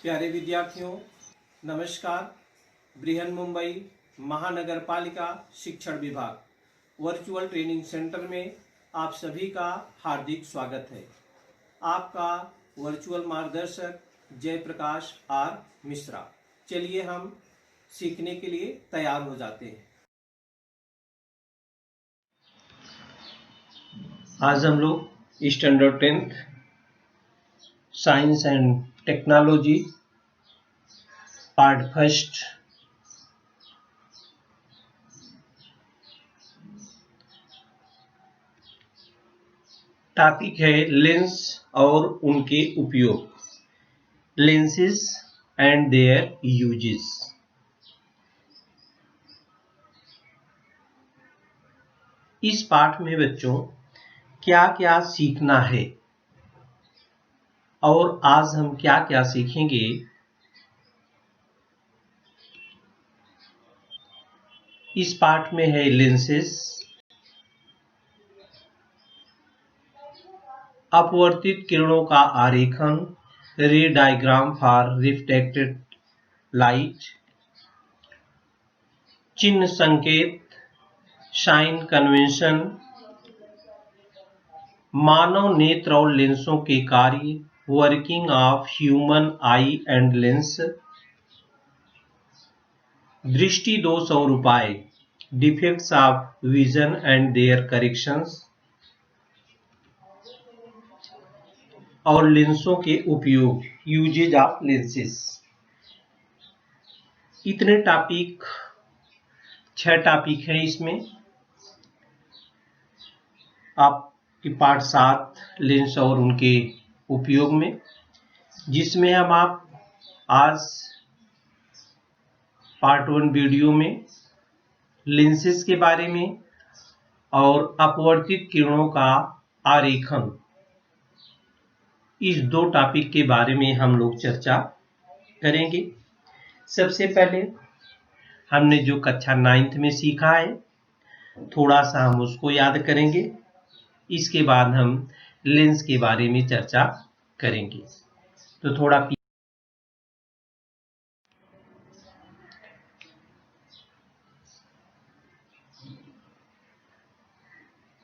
प्यारे विद्यार्थियों, नमस्कार। बृहन मुंबई महानगर पालिका शिक्षण विभाग वर्चुअल ट्रेनिंग सेंटर में आप सभी का हार्दिक स्वागत है। आपका वर्चुअल मार्गदर्शक जयप्रकाश आर मिश्रा। चलिए हम सीखने के लिए तैयार हो जाते हैं। आज हम लोग standard 10th science and technology part first topic है लेंस और उनके उपयोग, लेंसेज एंड देयर यूजेस। इस पाठ में बच्चों क्या क्या सीखना है और आज हम क्या क्या सीखेंगे, इस पाठ में है लेंसेज, अपवर्तित किरणों का आरेखन, रे डायग्राम फॉर रिफ्लेक्टेड लाइट, चिन्ह संकेत, साइन कन्वेंशन, मानव नेत्र और लेंसों के कार्य, working of human eye and lens, दृष्टि दोष और उपाय, defects of vision and their corrections, और लेंसों के उपयोग, यूजेज ऑफ लेंसेज। इतने टॉपिक 6 टॉपिक है इसमें। आपकी पार्ट 7 लेंस और उनके उपयोग में, जिसमें हम आप आज पार्ट 1 वीडियो में लेंसेज के बारे में और अपवर्तित किरणों का आरेखन, इस 2 टॉपिक के बारे में हम लोग चर्चा करेंगे। सबसे पहले हमने जो कक्षा 9th में सीखा है थोड़ा सा हम उसको याद करेंगे, इसके बाद हम लेंस के बारे में चर्चा करेंगे। तो थोड़ा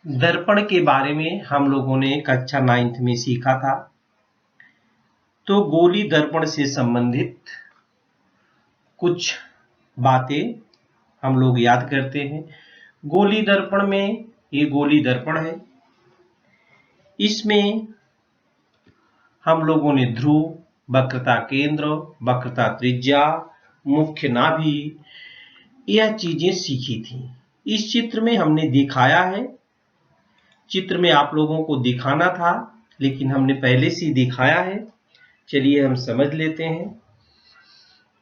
दर्पण के बारे में हम लोगों ने कक्षा 9th में सीखा था। तो गोली दर्पण से संबंधित कुछ बातें हम लोग याद करते हैं। गोली दर्पण में, ये गोली दर्पण है, इसमें हम लोगों ने ध्रुव, वक्रता केंद्र, वक्रता त्रिज्या, मुख्य नाभि, यह चीजें सीखी थी। इस चित्र में हमने दिखाया है, चित्र में आप लोगों को दिखाना था लेकिन हमने पहले से दिखाया है। चलिए हम समझ लेते हैं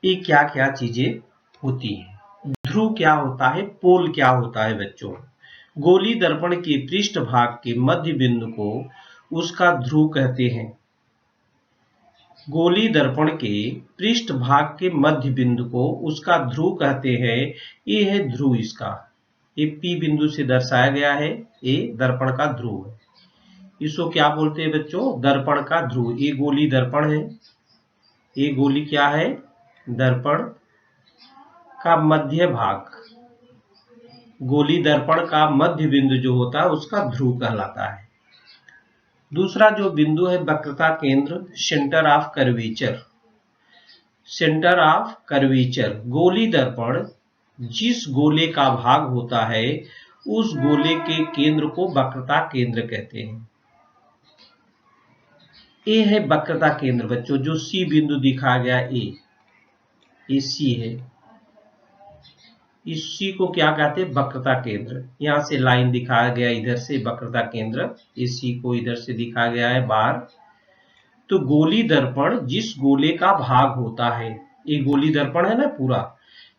ये क्या क्या चीजें होती हैं। ध्रुव क्या होता है, पोल क्या होता है बच्चों। गोली दर्पण के पृष्ठ भाग के मध्य बिंदु को उसका ध्रुव कहते हैं। गोली दर्पण के पृष्ठ भाग के मध्य बिंदु को उसका ध्रुव कहते हैं। ये है ध्रुव, इसका ये P बिंदु से दर्शाया गया है, ये दर्पण का ध्रुव है। इसको क्या बोलते हैं बच्चों, दर्पण का ध्रुव। ये गोली दर्पण है, ये गोली क्या है, दर्पण का मध्य भाग। गोली दर्पण का मध्य बिंदु जो होता है उसका ध्रुव कहलाता है। दूसरा जो बिंदु है वक्रता केंद्र, centre of curvature. Centre of curvature, गोली दर्पण जिस गोले का भाग होता है उस गोले के केंद्र को वक्रता केंद्र कहते हैं। ये है वक्रता केंद्र बच्चों, जो C बिंदु दिखाया गया, ये C है। इस C को क्या कहते हैं, वक्रता केंद्र। यहां से लाइन दिखाया गया इधर से वक्रता केंद्र, इस C को इधर से दिखाया गया है बाहर। तो गोली दर्पण जिस गोले का भाग होता है, ये गोली दर्पण है ना पूरा,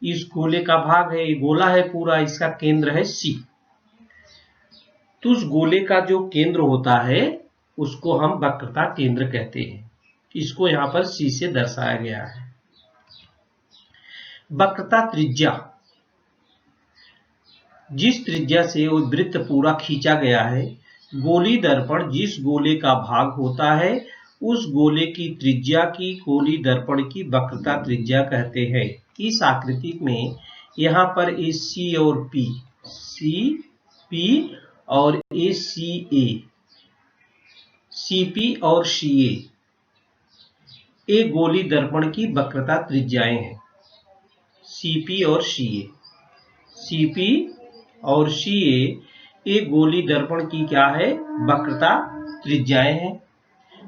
इस गोले का भाग है, ये गोला है पूरा, इसका केंद्र है C। तो उस गोले का जो केंद्र होता है उसको हम वक्रता केंद्र कहते हैं। इसको यहां पर C से दर्शाया गया है। वक्रता त्रिज्या, जिस त्रिज्या से वो वृत्त पूरा खींचा गया है। गोली दर्पण जिस गोले का भाग होता है उस गोले की त्रिज्या की गोली दर्पण की वक्रता त्रिज्या कहते हैं। इस आकृति में यहाँ पर ए सी और पी, सी पी और ए सी ए, सी पी और सी ए गोली दर्पण की वक्रता त्रिज्याएं हैं। सीपी और सीए, सीपी और सीए गोली दर्पण की क्या है, वक्रता त्रिज्याएं हैं।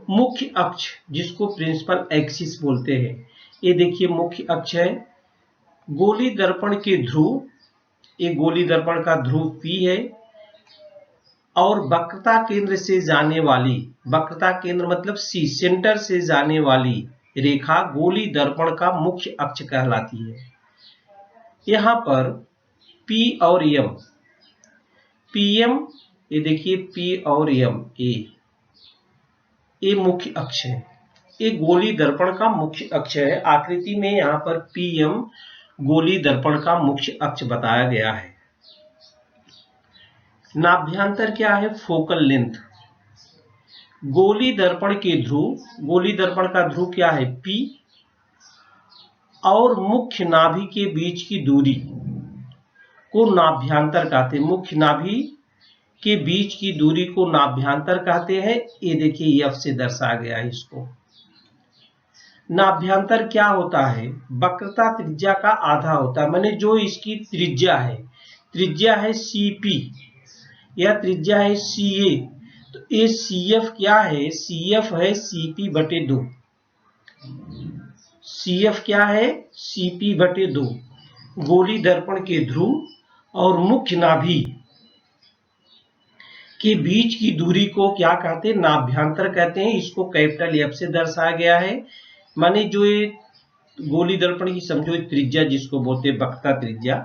मुख्य अक्ष जिसको प्रिंसिपल एक्सिस बोलते हैं, ये देखिए मुख्य अक्ष है। गोली दर्पण के ध्रुव, ये गोली दर्पण का ध्रुव P है और वक्रता केंद्र से जाने वाली, वक्रता केंद्र मतलब C, सेंटर से जाने वाली रेखा गोली दर्पण का मुख्य अक्ष कहलाती है। यहाँ पर P और M, PM, ये देखिए P और M, ये मुख्य अक्ष है, ये गोली दर्पण का मुख्य अक्ष है। आकृति में यहाँ पर PM गोली दर्पण का मुख्य अक्ष बताया गया है। नाभ्यांतर क्या है, फोकल लेंथ। गोली दर्पण के ध्रुव, गोली दर्पण का ध्रुव क्या है P, और मुख्य नाभि के बीच की दूरी को नाभ्यांतर कहते हैं। मुख्य नाभि के बीच की दूरी को नाभ्यांतर कहते हैं। ये देखिए F से दर्शाया गया है इसको। नाभ्यांतर क्या होता है, वक्रता त्रिज्या का आधा होता है, माने जो इसकी त्रिज्या है CP या त्रिज्या है CA, तो ये CF क्या है, CF है CP/2, CF क्या है CP/2। गोली दर्पण के ध्रुव और मुख्य नाभि के बीच की दूरी को क्या कहते हैं, नाभ्यांतर कहते हैं। इसको कैपिटल F से दर्शाया गया है। माने जो ये गोली दर्पण की समझो त्रिज्या जिसको बोलते हैं वक्रता त्रिज्या,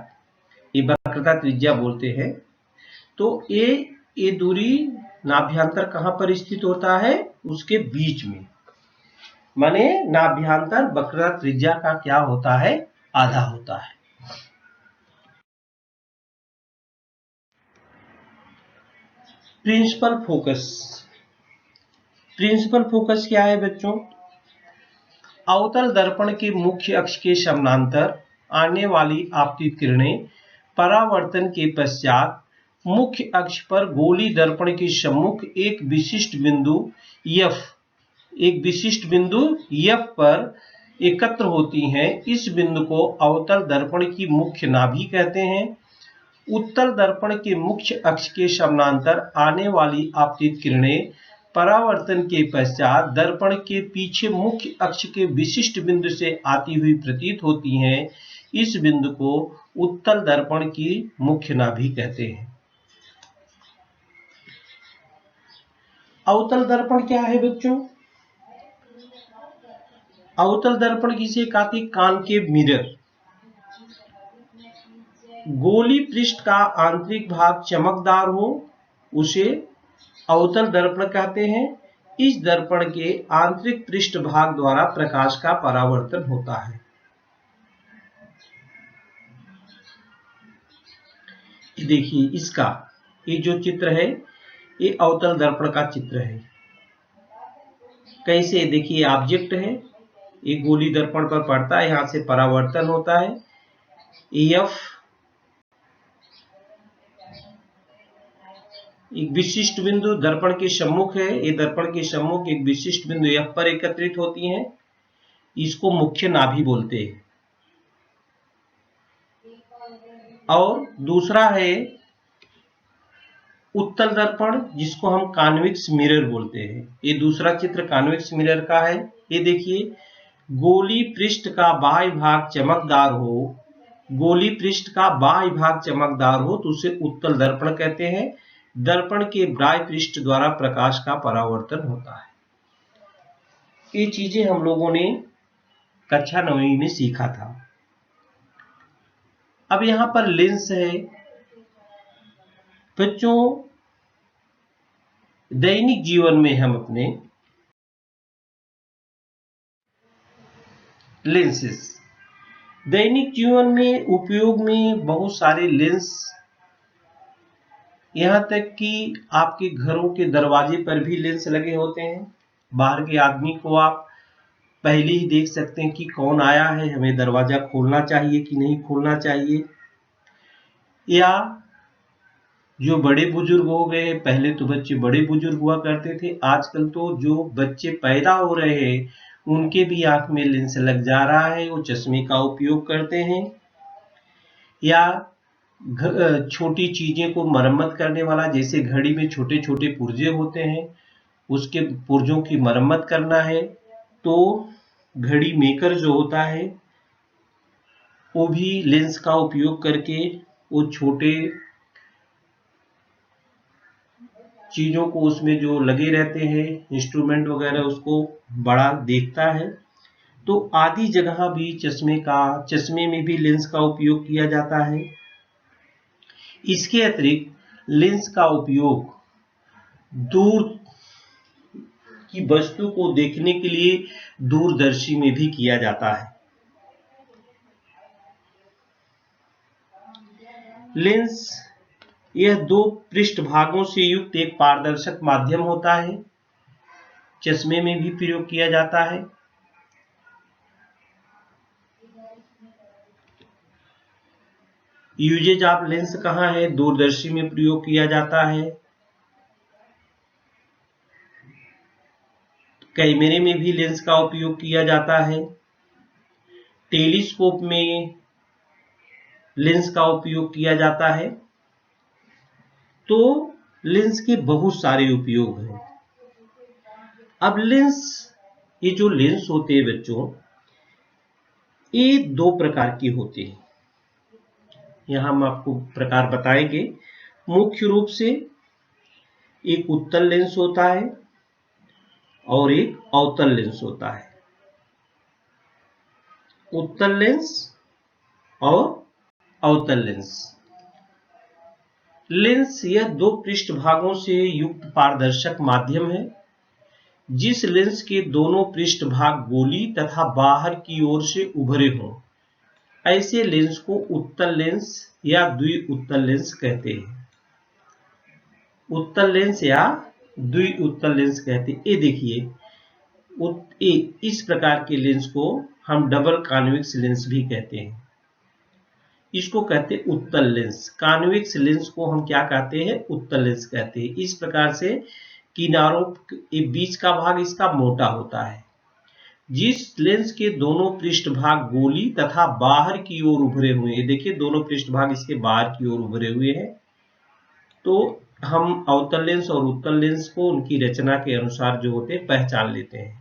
ये वक्रता त्रिज्या बोलते हैं। तो ये दूरी नाभ्यांतर कहाँ पर स्थित होता है, उसके बीच में। माने नाभ्यांतर वक्रता त्रिज्या का क्या होता है, आधा होता है। प्रिंसिपल फोकस, प्रिंसिपल फोकस क्या है बच्चों, अवतल दर्पण के मुख्य अक्ष के समानांतर आने वाली आपतित किरणें परावर्तन के पश्चात मुख्य अक्ष पर गोली दर्पण के सम्मुख एक विशिष्ट बिंदु F पर एकत्र होती हैं। इस बिंदु को अवतल दर्पण की मुख्य नाभि कहते हैं। उत्तल दर्पण के मुख्य अक्ष के समानांतर आने वाली आपतित किरणें परावर्तन के पश्चात दर्पण के पीछे मुख्य अक्ष के विशिष्ट बिंदु से आती हुई प्रतीत होती हैं। इस बिंदु को उत्तल दर्पण की मुख्य नाभि कहते हैं। अवतल दर्पण क्या है बच्चों, अवतल दर्पण किसे कहते हैं, कॉनकेव मिरर। गोली पृष्ठ का आंतरिक भाग चमकदार हो उसे अवतल दर्पण कहते हैं। इस दर्पण के आंतरिक पृष्ठ भाग द्वारा प्रकाश का परावर्तन होता है। देखिए इसका ये जो चित्र है, ये अवतल दर्पण का चित्र है। कैसे, देखिए ऑब्जेक्ट है, ये गोली दर्पण पर पड़ता है, यहां से परावर्तन होता है। F एक विशिष्ट बिंदु दर्पण के सम्मुख है, ये दर्पण के सम्मुख एक विशिष्ट बिंदु F पर एकत्रित होती हैं। इसको मुख्य नाभि बोलते हैं। और दूसरा है उत्तल दर्पण, जिसको हम कॉन्वेक्स मिरर बोलते हैं। ये दूसरा चित्र कॉन्वेक्स मिरर का है। ये देखिए, गोली पृष्ठ का बाह्य भाग चमकदार हो, गोली पृष्ठ का बाह्य भाग चमकदार हो तो उसे उत्तल दर्पण कहते हैं। दर्पण के बाह्य पृष्ठ द्वारा प्रकाश का परावर्तन होता है। ये चीजें हम लोगों ने कक्षा 9वीं में सीखा था। अब यहां पर लेंस है बच्चों। दैनिक जीवन में हम अपने लेंसेस, दैनिक जीवन में उपयोग में बहुत सारे लेंस, यहां तक कि आपके घरों के दरवाजे पर भी लेंस लगे होते हैं। बाहर के आदमी को आप पहले ही देख सकते हैं कि कौन आया है, हमें दरवाजा खोलना चाहिए कि नहीं खोलना चाहिए। या जो बड़े बुजुर्ग हो गए, पहले तो बच्चे बड़े बुजुर्ग हुआ करते थे, आजकल तो जो बच्चे पैदा हो रहे हैं उनके भी आंख में लेंस लग जा रहा है, वो चश्मे का उपयोग करते हैं। या छोटी चीजें को मरम्मत करने वाला, जैसे घड़ी में छोटे छोटे पुर्जे होते हैं, उसके पुर्जों की मरम्मत करना है तो घड़ी मेकर जो होता है वो भी लेंस का उपयोग करके वो छोटे चीजों को, उसमें जो लगे रहते हैं इंस्ट्रूमेंट वगैरह, उसको बड़ा देखता है। तो आधी जगह भी चश्मे में भी लेंस का उपयोग किया जाता है। इसके अतिरिक्त लेंस का उपयोग दूर की वस्तु को देखने के लिए दूरदर्शी में भी किया जाता है। लेंस यह दो पृष्ठभागों से युक्त एक पारदर्शक माध्यम होता है। चश्मे में भी प्रयोग किया जाता है। यूजेज ऑफ लेंस कहाँ है? दूरदर्शी में प्रयोग किया जाता है, कैमरे में भी लेंस का उपयोग किया जाता है, टेलीस्कोप में लेंस का उपयोग किया जाता है। तो लेंस के बहुत सारे उपयोग हैं। अब ये जो लेंस होते हैं बच्चों, ये दो प्रकार के होते हैं। यहां हम आपको प्रकार बताएंगे। मुख्य रूप से एक उत्तल लेंस होता है और एक अवतल लेंस होता है। उत्तल लेंस और अवतल लेंस। लेंस यह दो पृष्ठभागों से युक्त पारदर्शक माध्यम है। जिस लेंस के दोनों पृष्ठभाग गोली तथा बाहर की ओर से उभरे हों, ऐसे लेंस को उत्तल लेंस या द्विउत्तल लेंस कहते हैं। उत्तल लेंस या द्विउत्तल लेंस कहते हैं। ये देखिए, इस प्रकार के लेंस को हम डबल कॉन्वेक्स लेंस भी कहते हैं। इसको कहते हैं उत्तल लेंस। कॉन्वेक्स लेंस को हम क्या कहते हैं? उत्तल लेंस कहते हैं। इस प्रकार से किनारों के बीच का भाग इसका मोटा होता है। जिस लेंस के दोनों पृष्ठभाग गोली तथा बाहर की ओर उभरे हुए हैं, देखिए दोनों पृष्ठभाग इसके बाहर की ओर उभरे हुए हैं, तो हम अवतल लेंस और उत्तल लेंस को उनकी रचना के अनुसार जो होते हैं पहचान लेते हैं।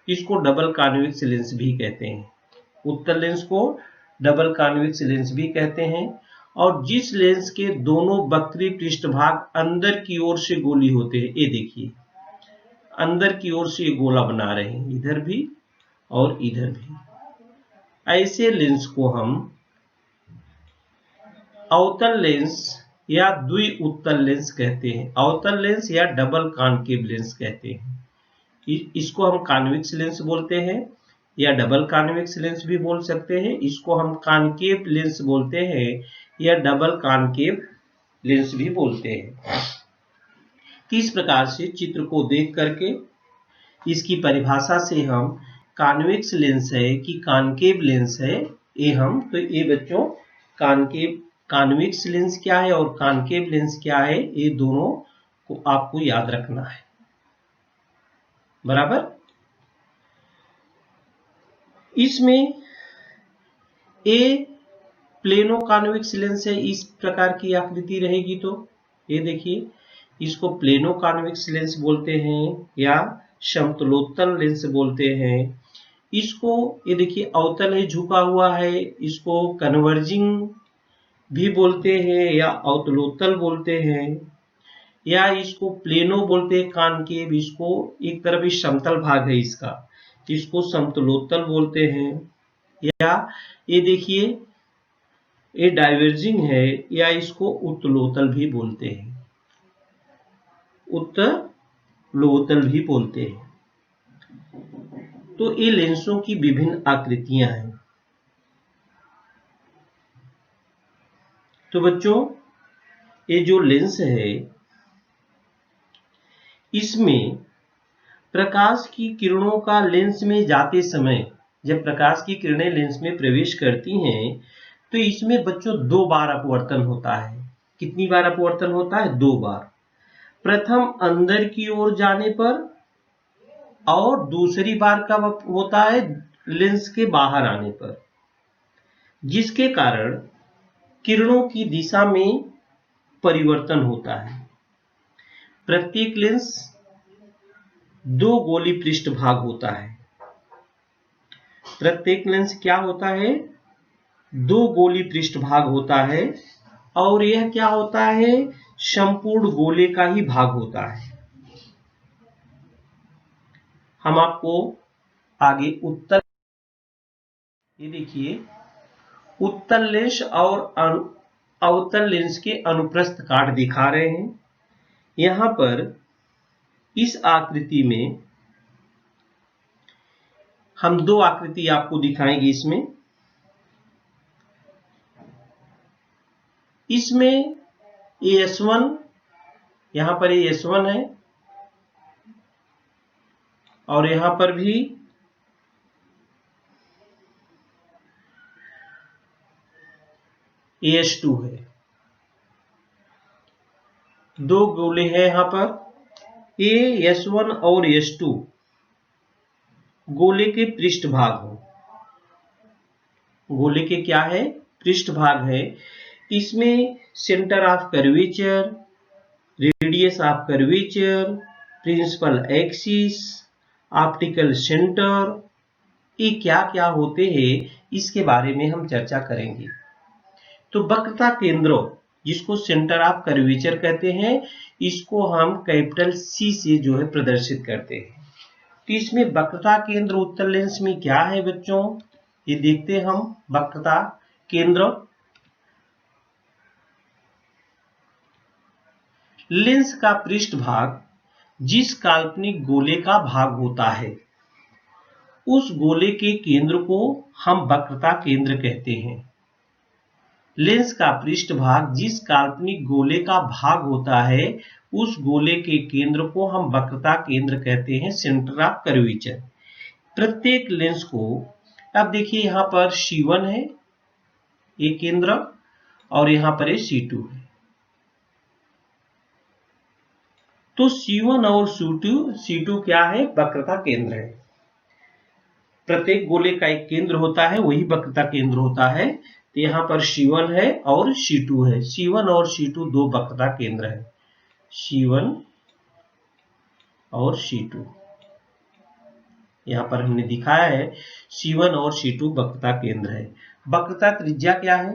इसको डबल कॉन्वेक्स लेंस भी कहते हैं। उत्तल लेंस को डबल कॉन्वेक्स लेंस भी कहते हैं। और जिस लेंस के दोनों वक्री पृष्ठभाग अंदर की ओर से गोली होते हैं, ये देखिए अंदर की ओर से ये गोला बना रहे हैं, इधर भी और इधर भी, ऐसे लेंस को हम अवतल लेंस या द्विउत्तल लेंस कहते हैं। अवतल लेंस या डबल कॉन्केव लेंस कहते हैं। इसको हम कॉन्वेक्स लेंस बोलते हैं या डबल कॉन्वेक्स लेंस भी बोल सकते हैं। इसको हम कॉन्केव लेंस बोलते हैं या डबल कॉन्केव लेंस भी बोलते हैं। किस प्रकार से चित्र को देख करके इसकी परिभाषा से हम कॉन्वेक्स लेंस है कि कॉन्केव लेंस है, ये बच्चों कॉन्वेक्स लेंस क्या है और कॉन्केव लेंस क्या है, ये दोनों को आपको याद रखना है। बराबर। इसमें ए प्लेनो कॉन्वेक्स लेंस है, इस प्रकार की आकृति रहेगी। तो ये देखिए, इसको प्लेनो कॉन्वेक्स लेंस बोलते हैं या समतलोत्तल लेंस बोलते हैं। इसको ये देखिए अवतल है, झुका हुआ है, इसको कन्वर्जिंग भी बोलते हैं या अवतलोत्तल बोलते हैं, या इसको प्लेनो बोलते हैं। कॉन्केव, इसको एक तरफ ही समतल भाग है इसको समतलोत्तल बोलते हैं। या ये देखिए ये डाइवर्जिंग है, या इसको उत्तलोत्तल भी बोलते हैं, उत्तलोत्तल भी बोलते हैं। तो ये लेंसों की विभिन्न आकृतियां हैं। तो बच्चों, ये जो लेंस है इसमें प्रकाश की किरणों का लेंस में जाते समय, जब प्रकाश की किरणें लेंस में प्रवेश करती हैं तो इसमें बच्चों 2 बार अपवर्तन होता है। कितनी बार अपवर्तन होता है? 2 बार। प्रथम अंदर की ओर जाने पर और दूसरी बार कब होता है? लेंस के बाहर आने पर, जिसके कारण किरणों की दिशा में परिवर्तन होता है। प्रत्येक लेंस 2 गोली पृष्ठभाग होता है। प्रत्येक लेंस क्या होता है? 2 गोली पृष्ठभाग होता है और यह क्या होता है? संपूर्ण गोले का ही भाग होता है। हम आपको आगे उत्तल, ये देखिए, उत्तल लेंस और अवतल लेंस के अनुप्रस्थ काट दिखा रहे हैं। यहां पर इस आकृति में हम 2 आकृति आपको दिखाएंगे। इसमें AS1, यहां पर AS1 है और यहां पर भी AS2 है। 2 गोले हैं यहां पर। AS1 और AS2 गोले के पृष्ठभाग हो, गोले के क्या है? पृष्ठभाग है। इसमें centre of curvature, radius of curvature, principal axis, optical centre, ये क्या क्या होते हैं इसके बारे में हम चर्चा करेंगे। तो वक्रता केंद्र, जिसको सेंटर ऑफ कर्वेचर कहते हैं, इसको हम कैपिटल C से जो है प्रदर्शित करते हैं। तो इसमें वक्रता केंद्र उत्तल लेंस में क्या है बच्चों, ये देखते हैं हम। वक्रता केंद्र लेंस का पृष्ठभाग जिस काल्पनिक गोले का भाग होता है, उस गोले के केंद्र को हम वक्रता केंद्र कहते हैं। लेंस का पृष्ठभाग जिस काल्पनिक गोले का भाग होता है, उस गोले के केंद्र को हम वक्रता केंद्र कहते हैं, सेंटर ऑफ कर्वेचर। प्रत्येक लेंस को, अब देखिए यहां पर C1 है ये केंद्र और यहां पर C2 है। तो C1 और C2 क्या है? वक्रता केंद्र है। प्रत्येक गोले का एक केंद्र होता है, वही वक्रता केंद्र होता है। तो यहां पर C1 है और C2 है। C1 और C2 2 वक्रता केंद्र है। C1 और C2 यहां पर हमने दिखाया है। C1 और C2 वक्रता केंद्र है। वक्रता त्रिज्या क्या है?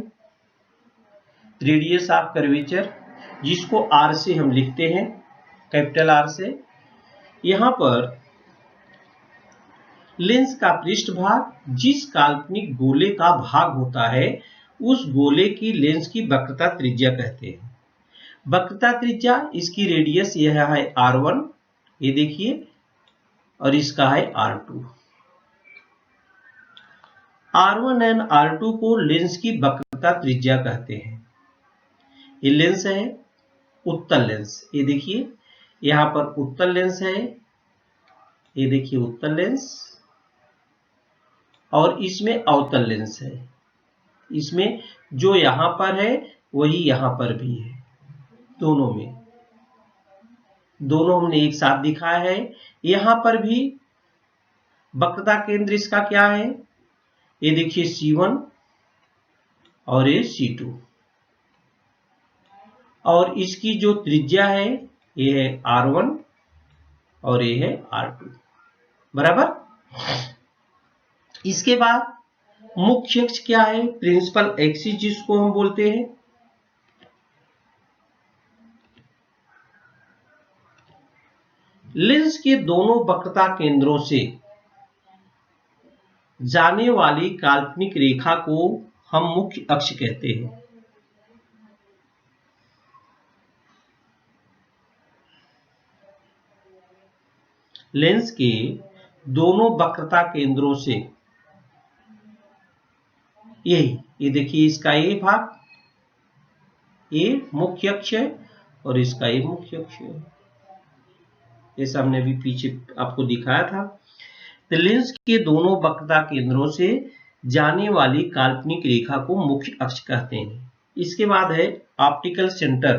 रेडियस ऑफ कर्वेचर, जिसको R से हम लिखते हैं, कैपिटल R से। यहां पर लेंस का पृष्ठभाग जिस काल्पनिक गोले का भाग होता है, उस गोले की लेंस की वक्रता त्रिज्या कहते हैं। वक्रता त्रिज्या, इसकी रेडियस यह है R1, ये देखिए, और इसका है R2। R1 एंड R2 को लेंस की वक्रता त्रिज्या कहते हैं। ये लेंस है उत्तल लेंस, ये देखिए यहां पर उत्तल लेंस है, ये देखिए उत्तल लेंस, और इसमें अवतल लेंस है। इसमें जो यहां पर है वही यहां पर भी है। दोनों में, दोनों हमने एक साथ दिखाया है। यहां पर भी वक्रता केंद्र इसका क्या है? ये देखिए C1 और ये C2, और इसकी जो त्रिज्या है ये है R1 और ये है R2, बराबर। इसके बाद मुख्य अक्ष क्या है? प्रिंसिपल एक्सिस, जिसको हम बोलते हैं। लेंस के दोनों वक्रता केंद्रों से जाने वाली काल्पनिक रेखा को हम मुख्य अक्ष कहते हैं। लेंस के दोनों वक्रता केंद्रों से, यही, ये देखिए इसका ये भाग, ये मुख्य अक्ष है और इसका ये मुख्य अक्ष है। जैसा हमने अभी पीछे आपको दिखाया था। तो लेंस के दोनों वक्रता केंद्रों से जाने वाली काल्पनिक रेखा को मुख्य अक्ष कहते हैं। इसके बाद है ऑप्टिकल सेंटर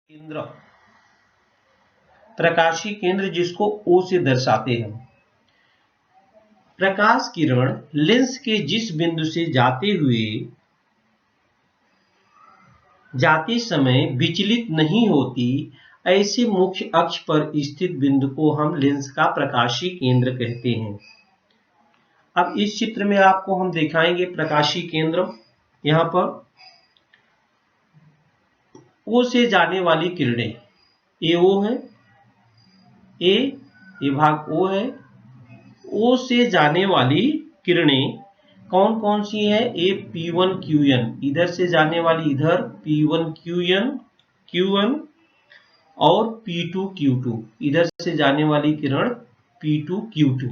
केंद्र, प्रकाशीय केंद्र जिसको O से दर्शाते हैं। प्रकाश किरण लेंस के जिस बिंदु से जाते समय विचलित नहीं होती, ऐसे मुख्य अक्ष पर स्थित बिंदु को हम लेंस का प्रकाशीय केंद्र कहते हैं। अब इस चित्र में आपको हम दिखाएंगे प्रकाशीय केंद्र। यहाँ पर O से जाने वाली किरणें, ये O है, ये भाग O है। O से जाने वाली किरणें कौन कौन सी है? ये P1 Q1, इधर से जाने वाली इधर P1 Q1 और P2 Q2, इधर से जाने वाली किरण P2 Q2।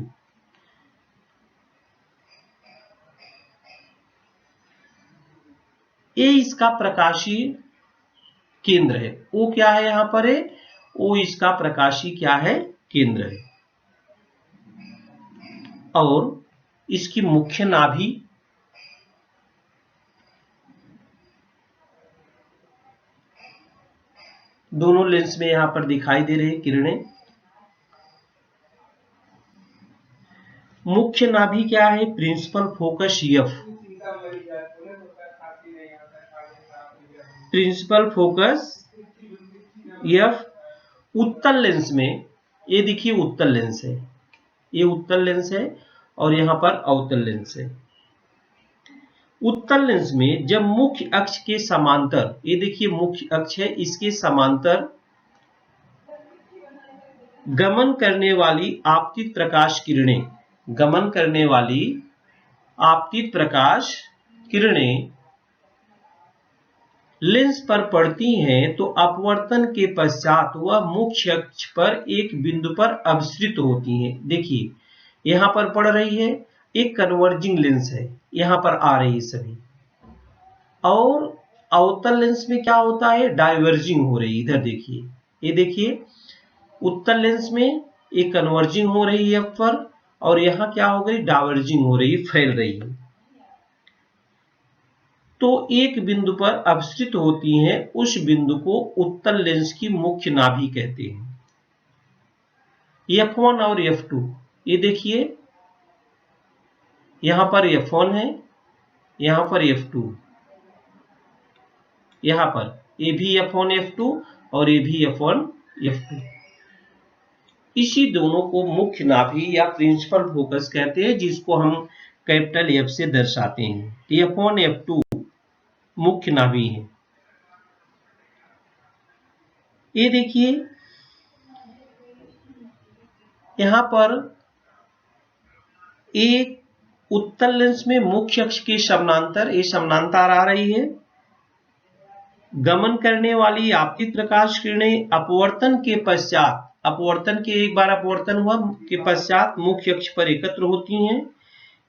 ये इसका प्रकाशीय केंद्र है। O क्या है यहाँ पर? है O इसका प्रकाशीय क्या है? केंद्र है। और इसकी मुख्य नाभि दोनों लेंस में यहां पर दिखाई दे रही किरणें। मुख्य नाभि क्या है? Principal focus F, principal focus F। उत्तल लेंस में ये देखिए उत्तल लेंस है, ये उत्तल लेंस है और यहां पर अवतल लेंस है। उत्तल लेंस में जब मुख्य अक्ष के समांतर, ये देखिए मुख्य अक्ष है, इसके समांतर गमन करने वाली आपतित प्रकाश किरणें, गमन करने वाली आपतित प्रकाश किरणें लेंस पर पड़ती हैं तो अपवर्तन के पश्चात वह मुख्य अक्ष पर एक बिंदु पर अवस्तृत होती हैं। देखिए यहां पर पड़ रही है, एक कन्वर्जिंग लेंस है, यहां पर आ रही है सभी। और अवतल लेंस में क्या होता है? डाइवर्जिंग हो रही है। इधर देखिए, ये देखिए उत्तल लेंस में एक कन्वर्जिंग हो रही है पर, और यहां क्या हो गई? डाइवर्जिंग हो रही है, फैल रही है। तो एक बिंदु पर अवस्तृत होती हैं, उस बिंदु को उत्तल लेंस की मुख्य नाभि कहते हैं। F1 और F2, ये देखिए यहां पर F1 है, यहां पर F2, यहां पर ये भी F1 F2 और ये भी F1 F2। इसी दोनों को मुख्य नाभि या प्रिंसिपल फोकस कहते हैं, जिसको हम कैपिटल F से दर्शाते हैं। F1 F2 मुख्य नाभि है। ये देखिए यहां पर एक उत्तल लेंस में मुख्य अक्ष के समानांतर, ये समानांतर आ रही है, गमन करने वाली आपतित प्रकाश किरणें अपवर्तन के पश्चात, अपवर्तन के एक बार अपवर्तन हुआ के पश्चात मुख्य अक्ष पर एकत्र होती हैं।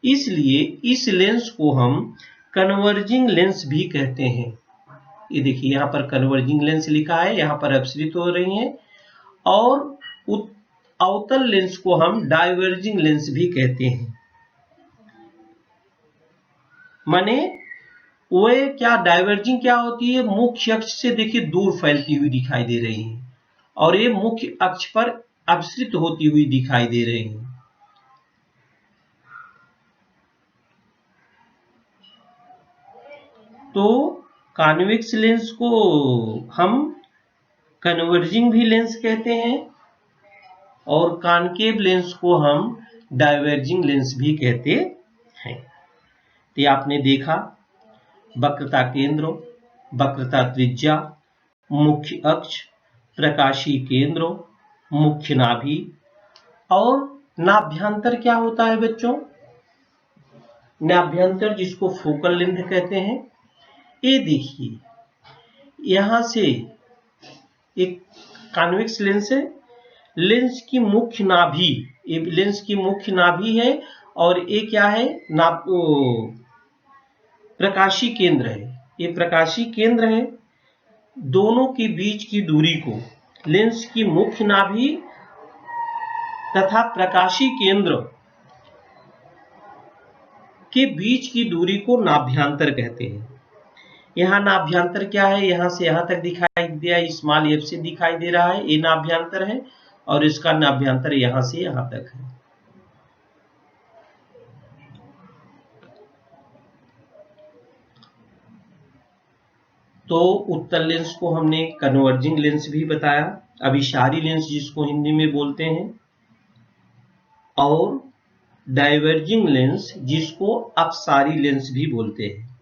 इसलिए इस लेंस को हम कन्वर्जिंग लेंस भी कहते हैं। ये देखिए यहां पर कन्वर्जिंग लेंस लिखा है, यहां पर अपसृत हो रही हैं। और अवतल लेंस को हम डाइवर्जिंग लेंस भी कहते हैं। माने वो क्या, डाइवर्जिंग क्या होती है? मुख्य अक्ष से देखिए दूर फैलती हुई दिखाई दे रही है, और ये मुख्य अक्ष पर अपसृत होती हुई दिखाई दे रही है। तो कॉन्वेक्स लेंस को हम कन्वर्जिंग भी लेंस कहते हैं, और कॉनकेव लेंस को हम डाइवर्जिंग लेंस भी कहते हैं। तो आपने देखा वक्रता केंद्र, वक्रता त्रिज्या, मुख्य अक्ष, प्रकाशीय केंद्र, मुख्य नाभि, और नाभ्यंतर क्या होता है बच्चों? नाभ्यंतर जिसको फोकल लेंथ कहते हैं। ये देखिए यहां से एक कॉन्वेक्स लेंस है, लेंस की मुख्य नाभि, ये लेंस की मुख्य नाभि है, और ये क्या है? प्रकाशीय केंद्र है, ये प्रकाशीय केंद्र है। दोनों के बीच की दूरी को लेंस की मुख्य नाभि तथा प्रकाशीय केंद्र के बीच की दूरी को नाभ्यांतर कहते हैं। यहाँ नाभ्यांतर क्या है, यहां से यहां तक दिखाई दिया, स्मॉल एफ से दिखाई दे रहा है, ये नाभ्यांतर है, और इसका नाभ्यांतर यहां से यहां तक है। तो उत्तल लेंस को हमने कन्वर्जिंग लेंस भी बताया, अभिसारी लेंस जिसको हिंदी में बोलते हैं, और डाइवर्जिंग लेंस जिसको अपसारी लेंस भी बोलते हैं।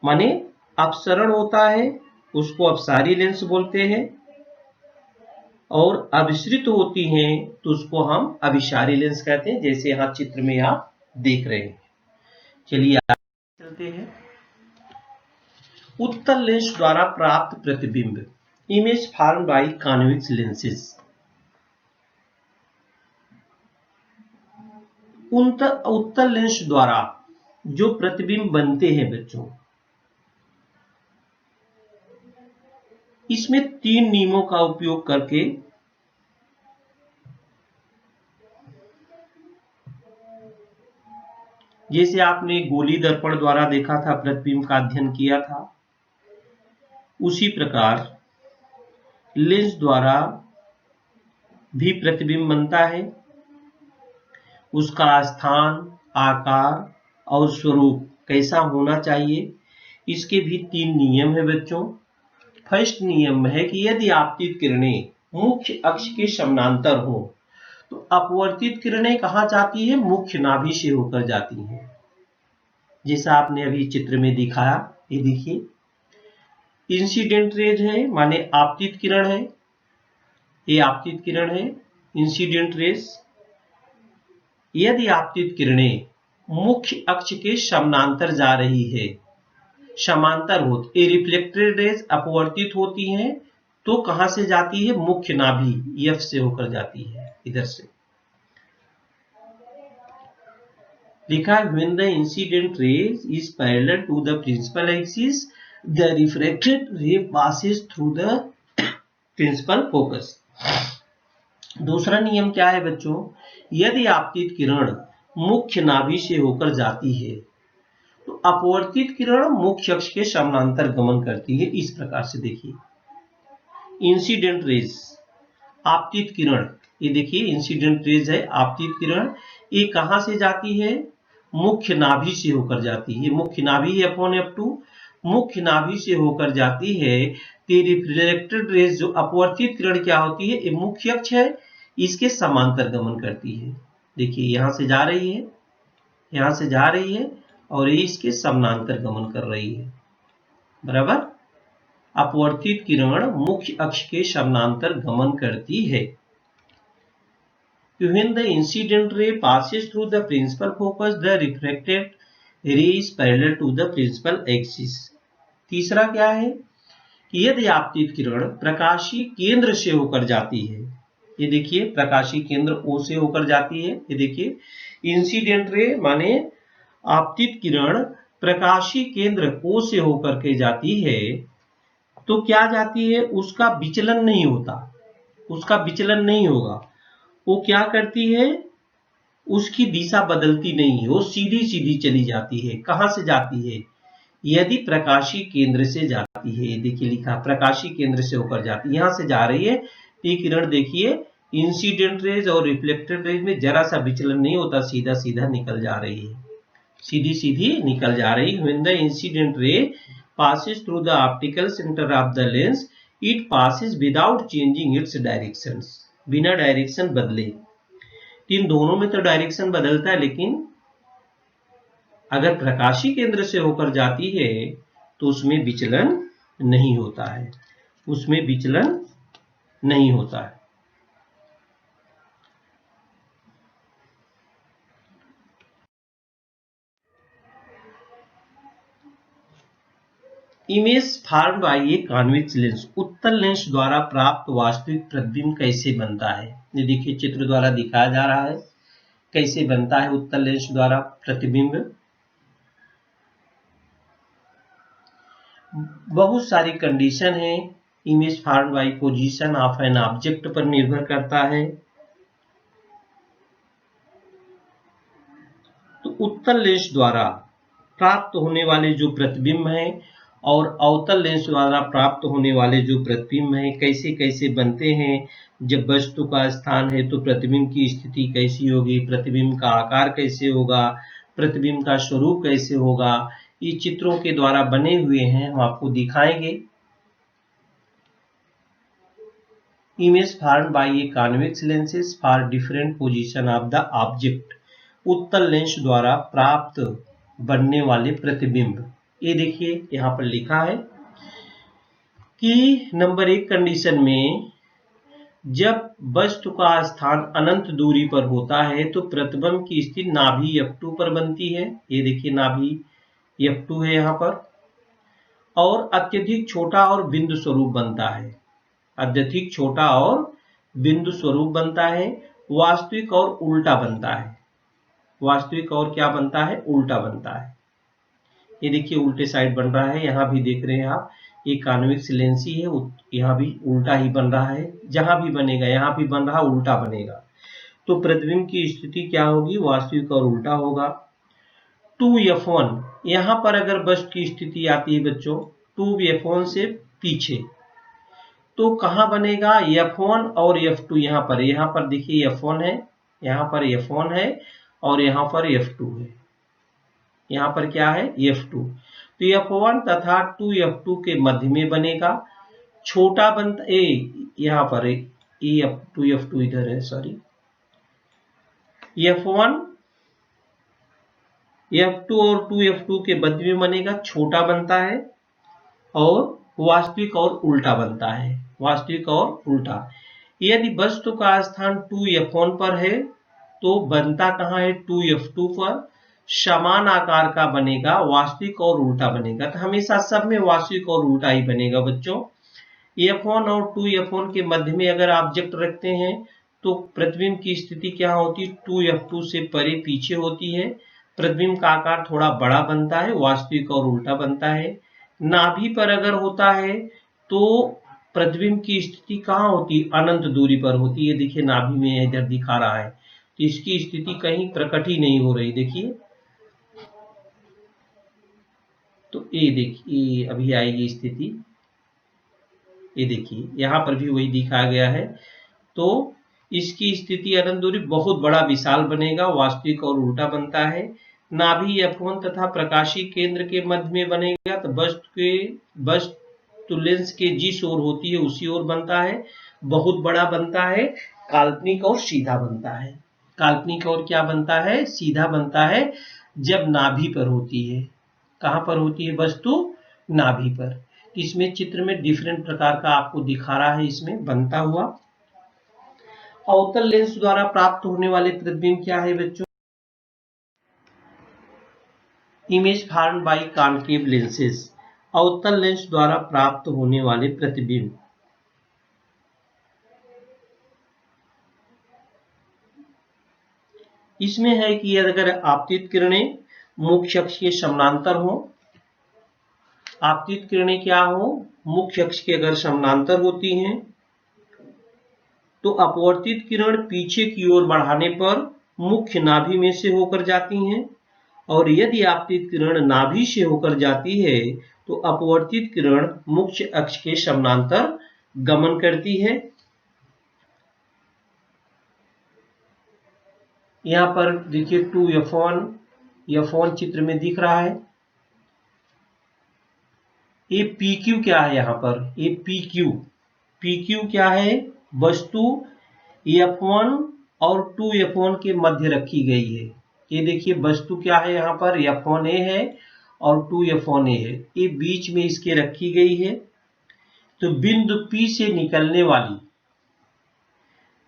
माने अपसरण होता है उसको अपसारी लेंस बोलते हैं, और अभिसरित होती हैं तो उसको हम अभिसारी लेंस कहते हैं, जैसे यहां चित्र में आप देख रहे हैं। चलिए आगे चलते हैं। उत्तल लेंस द्वारा प्राप्त प्रतिबिंब, image formed by convex lenses. उत्तल लेंस द्वारा जो प्रतिबिंब बनते हैं बच्चों, इसमें 3 नियमों का उपयोग करके जैसे आपने गोली दर्पण द्वारा देखा था, प्रतिबिंब का अध्ययन किया था, उसी प्रकार लेंस द्वारा भी प्रतिबिंब बनता है। उसका स्थान, आकार और स्वरूप कैसा होना चाहिए, इसके भी 3 नियम है बच्चों। फर्स्ट नियम है कि यदि आपतित किरणें मुख्य अक्ष के समानांतर हो तो अपवर्तित किरणें कहां जाती है, मुख्य नाभि से होकर जाती हैं, जैसा आपने अभी चित्र में दिखाया। ये देखिए इंसिडेंट रेज है, माने आपतित किरण है, ये आपतित किरण है, इंसिडेंट रेज। यदि आपतित किरणें मुख्य अक्ष के समानांतर जा रही है, समांतर होती, रिफ्लेक्टेड रेज अपवर्तित होती हैं, तो कहां से जाती है, मुख्य नाभि एफ से होकर जाती है, इधर से लिखा है। When the incident rays is parallel to the principal axis the refracted ray passes through the principal focus. दूसरा नियम क्या है बच्चों, यदि आपतित किरण मुख्य नाभि से होकर जाती है तो अपवर्तित किरण मुख्य अक्ष के समानांतर गमन करती है। इस प्रकार से देखिए इंसिडेंट रेज, आपतित किरण, ये देखिए इंसिडेंट रेज है, आपतित किरण, ये कहां से जाती है, मुख्य नाभि से होकर जाती है। मुख्य नाभि F1 F2 मुख्य नाभि से होकर जाती है। रिफ्लेक्टेड रेज जो अपवर्तित किरण क्या होती है, ये मुख्य अक्ष है, इसके समांतर गमन करती है। देखिए यहां से जा रही है, यहां से जा रही है, और ये इसके समानांतर गमन कर रही है, बराबर। अपवर्तित किरण मुख्य अक्ष के समानांतर गमन करती है। When the incident ray passes through the principal focus, the refracted ray is parallel to the principal axis. तीसरा क्या है कि यदि आपतित किरण प्रकाशीय केंद्र से होकर जाती है, ये देखिए प्रकाशीय केंद्र O से होकर जाती है, ये देखिए इंसिडेंट रे माने आपतित किरण प्रकाशीय केंद्र O से होकर के जाती है, तो क्या जाती है, उसका विचलन नहीं होता, उसका विचलन नहीं होगा। वो क्या करती है, उसकी दिशा बदलती नहीं है, वो सीधी सीधी चली जाती है। कहां से जाती है, यदि प्रकाशीय केंद्र से जाती है, देखिए लिखा प्रकाशीय केंद्र से होकर जाती है, यहां से जा रही है। ये किरण देखिए इंसिडेंट रेज और रिफ्लेक्टेड रेज में जरा सा विचलन नहीं होता, सीधा सीधा निकल जा रही है, सीधी सीधी निकल जा रही है। When the incident ray passes through the optical center of the lens, it passes without changing its directions, बिना डायरेक्शन बदले। इन दोनों में तो डायरेक्शन बदलता है, लेकिन अगर प्रकाशीय केंद्र से होकर जाती है तो उसमें विचलन नहीं होता है, उसमें विचलन नहीं होता है। Image formed by a convex lens, उत्तल लेंस द्वारा प्राप्त वास्तविक प्रतिबिंब कैसे बनता है। ये देखिए चित्र द्वारा दिखाया जा रहा है कैसे बनता है उत्तल लेंस द्वारा प्रतिबिंब। बहुत सारी कंडीशन है image formed by position of an object पर निर्भर करता है। तो उत्तल लेंस द्वारा प्राप्त होने वाले जो प्रतिबिंब हैं और अवतल लेंस द्वारा प्राप्त होने वाले जो प्रतिबिंब हैं कैसे कैसे बनते हैं, जब वस्तु का स्थान है तो प्रतिबिंब की स्थिति कैसी होगी, प्रतिबिंब का आकार कैसे होगा, प्रतिबिंब का स्वरूप कैसे होगा, ये चित्रों के द्वारा बने हुए हैं, हम आपको दिखाएंगे। Image formed by a convex lenses for different position of the object. उत्तल लेंस द्वारा प्राप्त बनने वाले प्रतिबिंब। ये देखिए यहाँ पर लिखा है कि नंबर 1 कंडीशन में जब वस्तु का स्थान अनंत दूरी पर होता है तो प्रतिबिंब की स्थिति नाभि F2 पर बनती है। ये देखिए नाभि F2 है यहाँ पर, और अत्यधिक छोटा और बिंदु स्वरूप बनता है। अत्यधिक छोटा और बिंदु स्वरूप बनता है, वास्तविक और उल्टा बनता है। वास्तविक और क्या बनता है, उल्टा बनता है। ये देखिए उल्टे साइड बन रहा है, यहाँ भी देख रहे हैं आप, ये कॉन्वेक्स लेंस ही है, यहाँ भी उल्टा ही बन रहा है। जहां भी बनेगा, यहाँ भी बन रहा उल्टा बनेगा, तो प्रतिबिंब की स्थिति क्या होगी, वास्तविक और उल्टा होगा। 2F1 यहाँ पर अगर वस्तु की स्थिति आती है बच्चों 2F1 से पीछे, तो कहां बनेगा, F1 और F2 यहाँ पर देखिए F1 है, यहाँ पर F1 है और यहाँ पर F2 है। यहाँ पर क्या है, F2। तो F1 तथा 2F2 के मध्य में बनेगा, छोटा बनता यहाँ पर F2 इधर है, सॉरी, F1 F2 और 2F2 के मध्य में बनेगा, छोटा बनता है और वास्तविक और उल्टा बनता है। वास्तविक और उल्टा। यदि वस्तु का स्थान 2F1 पर है तो बनता कहाँ है, 2F2 पर, समान आकार का बनेगा, वास्तविक और उल्टा बनेगा। तो हमेशा सब में वास्तविक और उल्टा ही बनेगा बच्चों। F1 और 2F1 के मध्य में अगर ऑब्जेक्ट रखते हैं तो प्रतिबिंब की स्थिति क्या होती है, 2F2 से परे पीछे होती है, प्रतिबिंब का आकार थोड़ा बड़ा बनता है, वास्तविक और उल्टा बनता है। नाभि पर अगर होता है तो प्रतिबिंब की स्थिति कहाँ होती है, अनंत दूरी पर होती है। देखिए नाभि में इधर दिखा रहा है, तो इसकी स्थिति कहीं प्रकट ही नहीं हो रही। देखिए, तो ये देखिए अभी आएगी स्थिति, ये देखिए यहाँ पर भी वही दिखाया गया है। तो इसकी स्थिति अनंत दूरी बहुत बड़ा विशाल बनेगा, वास्तविक और उल्टा बनता है। नाभि F1 तथा प्रकाशीय केंद्र के मध्य में बनेगा, तो वस्तु लेंस के जिस ओर होती है उसी ओर बनता है, बहुत बड़ा बनता है, काल्पनिक और सीधा बनता है। काल्पनिक और क्या बनता है, सीधा बनता है जब नाभि पर होती है। कहां पर होती है वस्तु, नाभि पर। इसमें चित्र में डिफरेंट प्रकार का आपको दिखा रहा है, इसमें बनता हुआ। अवतल लेंस द्वारा प्राप्त होने वाले प्रतिबिंब क्या है बच्चों, image formed by concave lenses. अवतल लेंस द्वारा प्राप्त होने वाले प्रतिबिंब, इसमें है कि अगर आपतित किरणें मुख्य अक्ष के समानांतर हो, आपतित किरणें क्या हो, मुख्य अक्ष के अगर समानांतर होती हैं, तो अपवर्तित किरण पीछे की ओर बढ़ाने पर मुख्य नाभि में से होकर जाती हैं, और यदि आपतित किरण नाभि से होकर जाती है तो अपवर्तित किरण मुख्य अक्ष के समानांतर गमन करती है। यहाँ पर देखिए 2F1 चित्र में दिख रहा है। ये PQ क्या है, यहाँ पर ये PQ क्या है, वस्तु F1 और 2F1 के मध्य रखी गई है। ये देखिए वस्तु क्या है, यहाँ पर F1A है और 2F1A है, ये बीच में इसके रखी गई है। तो बिंदु P से निकलने वाली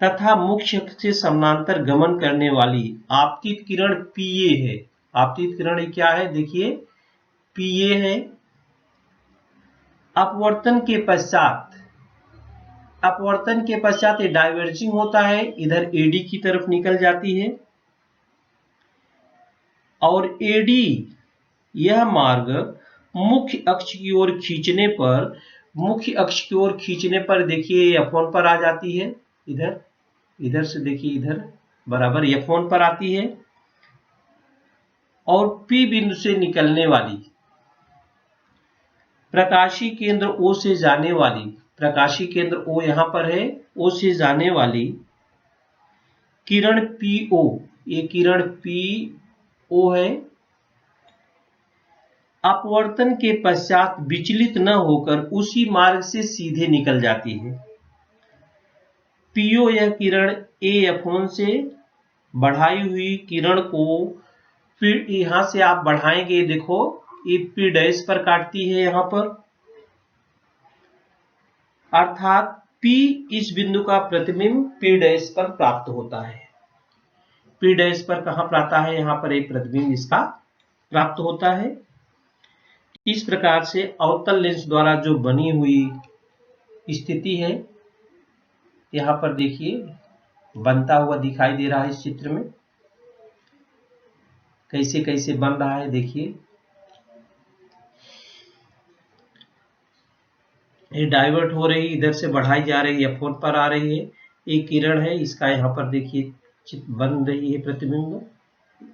तथा मुख्य अक्ष से समानांतर गमन करने वाली आपतित किरण PA है। आपतित किरण क्या है, देखिए PA है। अपवर्तन के पश्चात ये डाइवर्जिंग होता है, इधर AD की तरफ निकल जाती है, और AD यह मार्ग मुख्य अक्ष की ओर खींचने पर मुख्य अक्ष की ओर खींचने पर देखिए F1 पर आ जाती है, इधर से देखिए इधर बराबर F1 पर आती है। और P बिंदु से निकलने वाली प्रकाशीय केंद्र O से जाने वाली, प्रकाशीय केंद्र O यहां पर है, O से जाने वाली किरण PO, ये किरण PO है, अपवर्तन के पश्चात विचलित न होकर उसी मार्ग से सीधे निकल जाती है। PO यह किरण F1 से बढ़ाई हुई किरण को फिर यहां से आप बढ़ाएंगे, देखो ये P' पर काटती है यहां पर, अर्थात P इस बिंदु का प्रतिबिंब P' पर प्राप्त होता है। P' पर कहां प्राप्त है, यहां पर एक प्रतिबिंब इसका प्राप्त होता है। इस प्रकार से अवतल लेंस द्वारा जो बनी हुई स्थिति है, यहां पर देखिए बनता हुआ दिखाई दे रहा है। इस चित्र में कैसे कैसे बन रहा है देखिए, ये डाइवर्ट हो रही, इधर से बढ़ाई जा रही, F1 पर आ रही है। एक किरण है, इसका यहाँ पर देखिए बन रही है प्रतिबिंब,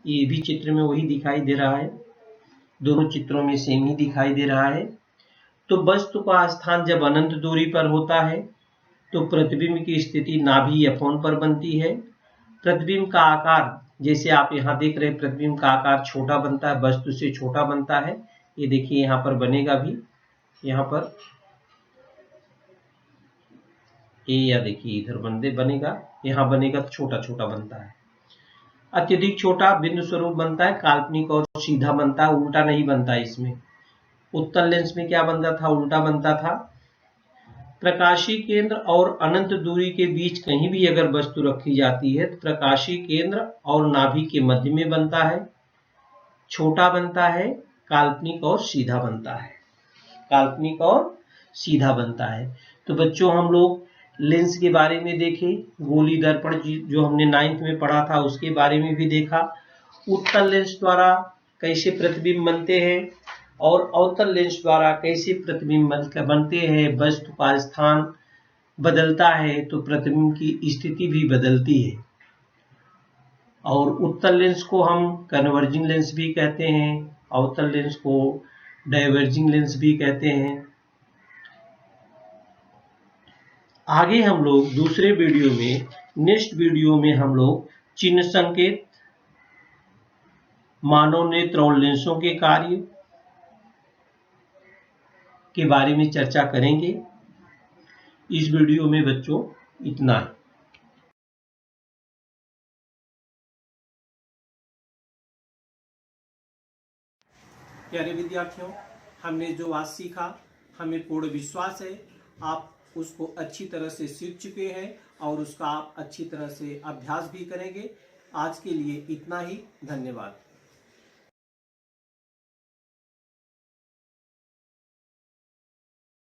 ये भी चित्र में वही दिखाई दे रहा है, दोनों चित्रों में सेम ही दिखाई दे रहा है। तो वस्तु का स्थान जब अनंत दूरी पर होता है तो प्रतिबिंब की स्थिति नाभि F1 पर बनती है। प्रतिबिंब का आकार जैसे आप यहाँ देख रहे हैं, प्रतिबिंब का आकार छोटा बनता है, वस्तु से छोटा बनता है। ये देखिए यहाँ पर बनेगा भी, यहाँ पर या देखिए इधर बनेगा, यहाँ बनेगा तो छोटा छोटा बनता है। अत्यधिक छोटा बिंदु स्वरूप बनता है, काल्पनिक और सीधा बनता है, उल्टा नहीं बनता है। इसमें उत्तल लेंस में क्या बनता था, उल्टा बनता था। प्रकाशीय केंद्र और अनंत दूरी के बीच कहीं भी अगर वस्तु रखी जाती है तो प्रकाशीय केंद्र और नाभि के मध्य में बनता है, छोटा बनता है, काल्पनिक और सीधा बनता है, काल्पनिक और सीधा बनता है। तो बच्चों हम लोग लेंस के बारे में देखे, गोली दर्पण जो हमने 9th में पढ़ा था उसके बारे में भी देखा, उत्तल लेंस द्वारा कैसे प्रतिबिंब बनते हैं और अवतल लेंस द्वारा कैसे प्रतिबिंब बनते हैं। वस्तु का स्थान बदलता है तो प्रतिबिंब की स्थिति भी बदलती है। और उत्तल लेंस को हम कन्वर्जिंग लेंस भी कहते हैं, अवतल लेंस को डाइवर्जिंग लेंस भी कहते हैं। आगे हम लोग दूसरे वीडियो में, नेक्स्ट वीडियो में हम लोग चिन्ह संकेत, मानव नेत्र और लेंसों के कार्य के बारे में चर्चा करेंगे। इस वीडियो में बच्चों इतना है। प्यारे विद्यार्थियों, हमने जो आज सीखा, हमें पूर्ण विश्वास है आप उसको अच्छी तरह से सीख चुके हैं और उसका आप अच्छी तरह से अभ्यास भी करेंगे। आज के लिए इतना ही, धन्यवाद।